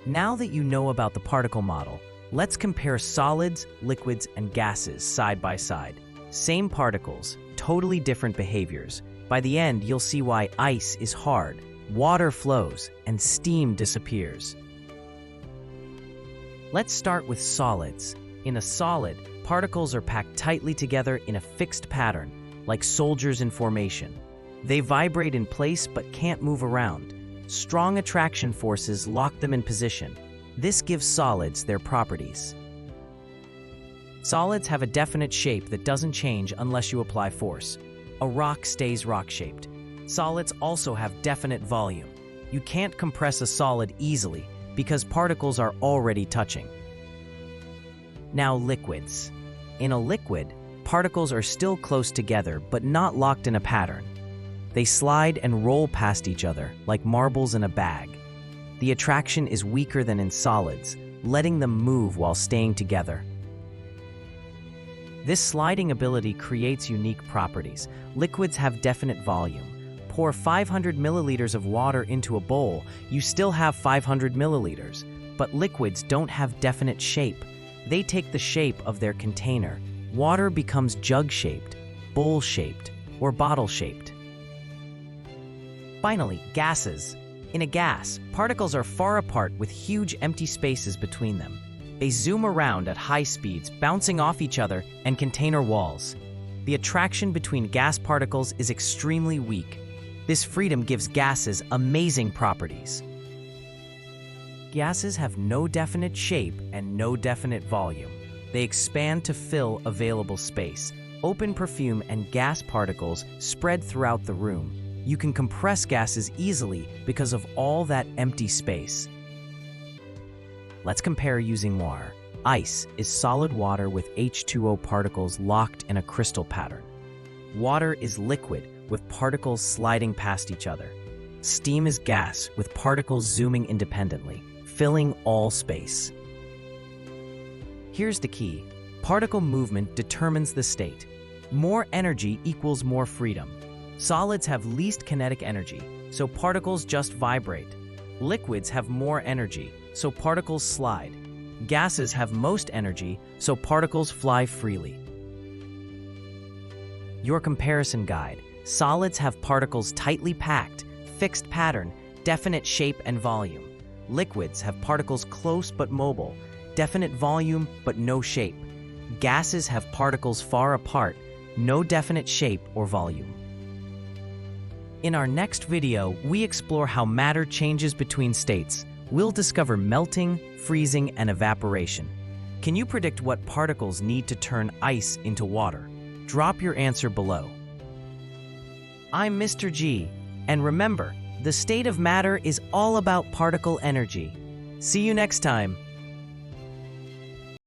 Now that you know about the particle model, let's compare solids, liquids, and gases side by side. Same particles, totally different behaviors. By the end, you'll see why ice is hard, water flows, and steam disappears. Let's start with solids. In a solid, particles are packed tightly together in a fixed pattern, like soldiers in formation. They vibrate in place but can't move around. Strong attraction forces lock them in position. This gives solids their properties. Solids have a definite shape that doesn't change unless you apply force. A rock stays rock-shaped. Solids also have definite volume. You can't compress a solid easily because particles are already touching. Now liquids. In a liquid, particles are still close together but not locked in a pattern. They slide and roll past each other like marbles in a bag. The attraction is weaker than in solids, letting them move while staying together. This sliding ability creates unique properties. Liquids have definite volume. Pour 500 milliliters of water into a bowl, you still have 500 milliliters. But liquids don't have definite shape. They take the shape of their container. Water becomes jug-shaped, bowl-shaped, or bottle-shaped. Finally, gases. In a gas, particles are far apart with huge empty spaces between them. They zoom around at high speeds, bouncing off each other and container walls. The attraction between gas particles is extremely weak. This freedom gives gases amazing properties. Gases have no definite shape and no definite volume. They expand to fill available space. Open perfume and gas particles spread throughout the room. You can compress gases easily because of all that empty space. Let's compare using water. Ice is solid water with H2O particles locked in a crystal pattern. Water is liquid with particles sliding past each other. Steam is gas with particles zooming independently, filling all space. Here's the key. Particle movement determines the state. More energy equals more freedom. Solids have least kinetic energy, so particles just vibrate. Liquids have more energy, so particles slide. Gases have most energy, so particles fly freely. Your comparison guide. Solids have particles tightly packed, fixed pattern, definite shape and volume. Liquids have particles close but mobile, definite volume but no shape. Gases have particles far apart, no definite shape or volume. In our next video, we explore how matter changes between states. We'll discover melting, freezing, and evaporation. Can you predict what particles need to turn ice into water? Drop your answer below. I'm Mr. G, and remember, the state of matter is all about particle energy. See you next time.